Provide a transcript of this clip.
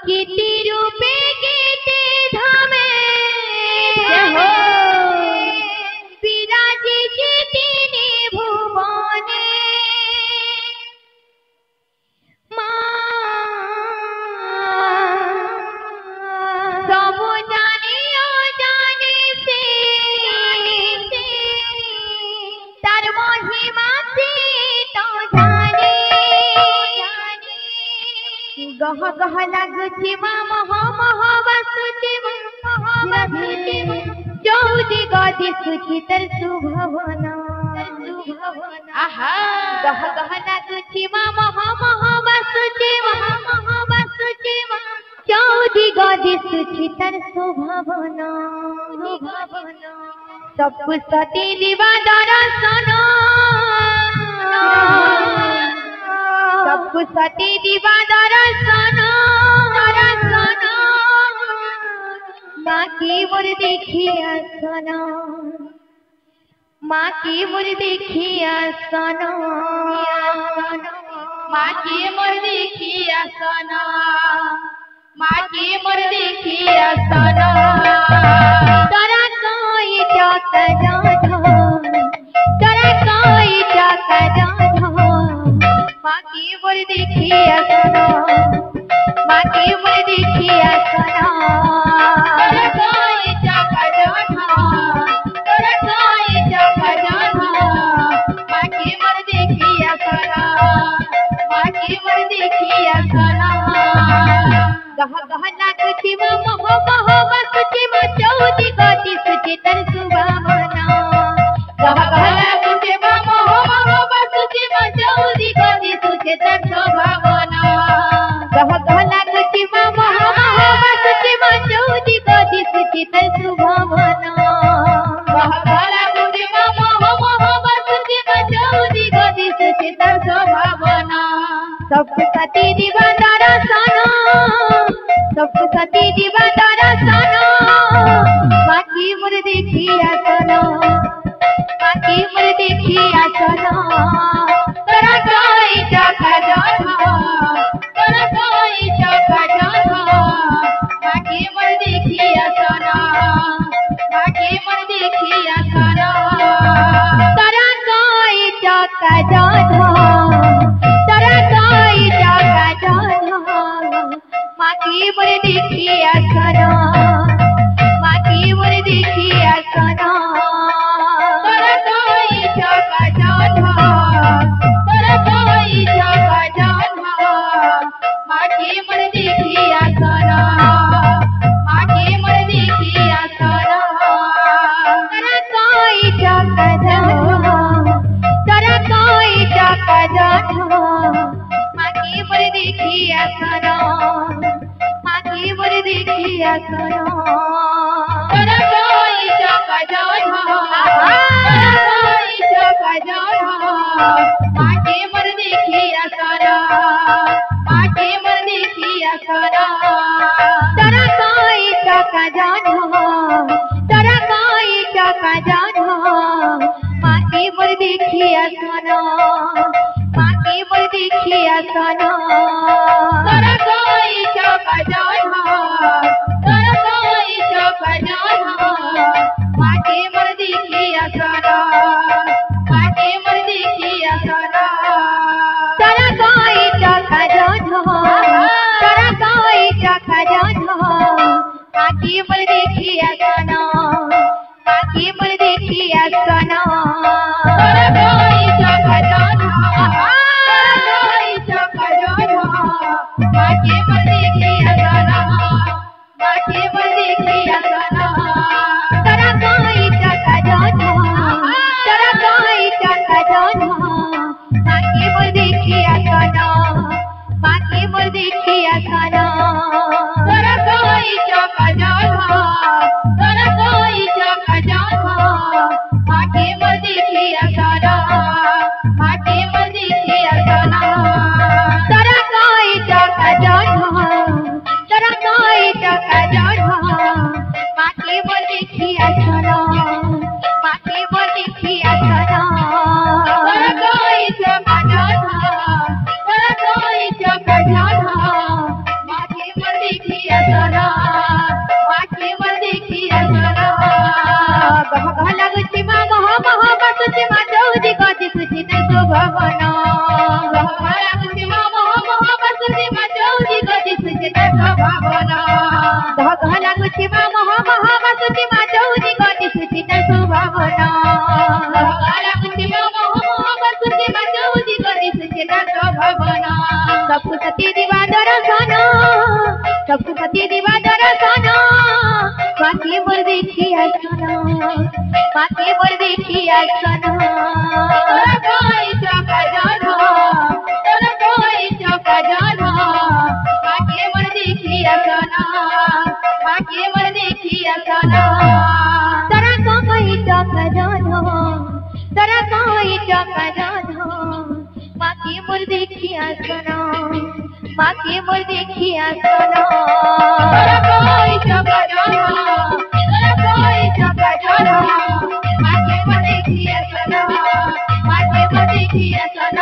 कीर्ति रूपे कीर्ति धामे हो विराजित তিনি ভুবনে মা সব জানিও জানে সে তার মহিমা সে তো জানে गह गह लागुची मा मह मह बासुची चौदी गदी सुची तर सुभवन गह गह लागुची मा मह मह बासुची चौदी गदी सुची तर सुभवन सबको सती दिवा दर्शन सबको सती दिवा दर्शन माँ की मोर देखी आसन माँ की मोर देखी आसन माँ की मोर देखी आसन माँ की मोर देखी आसन तोरा कोई टक तोरा कोई टक माँ की मोर देखी आसन माँ की मोर देखी आसन तोरा कोई टक तोरा कोई टक माँ की मोर देखी आसन माँ की मोर देखी आसन गह गह लागुची मा मह मह बासुची मा चौदी गति सुची तर सुभावना गह गह लागुची मा मह मह बासुची मा चौदी गति सुची तर सुभावना गह गह लागुची मा मह मह बासुची मा चौदी गति सुची तर सुभावना गह गह लागुची मा मह मह बासुची मा चौदी गति सुची तर सुभावना सबको सती दिवा दर्शन सबको सती दिवा दर्शन माँ की मोर देखी आसन माँ की मोर देखी आसन तोरा कोई टक तोरा कोई टक माँ की मोर देखी आसन माँ की मोर देखी आसन तोरा कोई टक तोरा कोई टक माँ की मोर देखी आसन माँ की मोर देखी आसन तोरा कोई टक तोरा कोई टक माँ की मोर देखी आसन माँ की मोर देखी आसन तोरा कोई टक तोरा कोई टक माँ की मोर देखी आसन माँ की मोर देखी आसन तोरा कोई टक तोरा कोई टक माँ की मोर देखी आसन माँ की मोर देखी आसन तोरा कोई टक तोरा कोई टक माँ की मोर देखी आसन माँ की मोर देखी आसन तोरा कोई टक तोरा कोई टक माँ की मोर देखी आसन माँ की मोर देखी आसन तोरा कोई टक तोरा कोई टक माँ की मोर देखी आसन माँ की मोर देखी आसन तोरा कोई टक माँ की मोर देखी आसन माँ की मोर देखी आसन तोरा कोई टक तोरा कोई टक माँ की मोर देखी आसन माँ की मोर देखी आसन तोरा कोई टक तोरा कोई टक माँ की मोर देखी आसन माँ की मोर देखी आसन तोरा कोई टक तोरा कोई टक माँ की मोर देखी आसन माँ की मोर देखी आसन तोरा कोई टक तोरा कोई टक माँ की मोर देखी शोभवना घघरा महाबासुरी माचौरी गति सुचिता शोभवना घघरा महाबासुरी माचौरी गति सुचिता शोभवना महाबासुरी माचौरी गति सुचिता शोभवना सबको सती दिवा दर्शन सबको सती दिवा दर्शन माके मोर देखी आसन माके मोर देखी आसन कोई चौका जान तोरा कोई चौका जान माके मोर देखी आसन माके मोर देखी आसन तोरा कोई चौका जान तोरा कोई चौका जान माके मोर देखी आसन माके मोर देखी आसन तोरा कोई चौका जान तोरा कोई चौका जान माके मोर देखी आसन माके मोर देखी आसन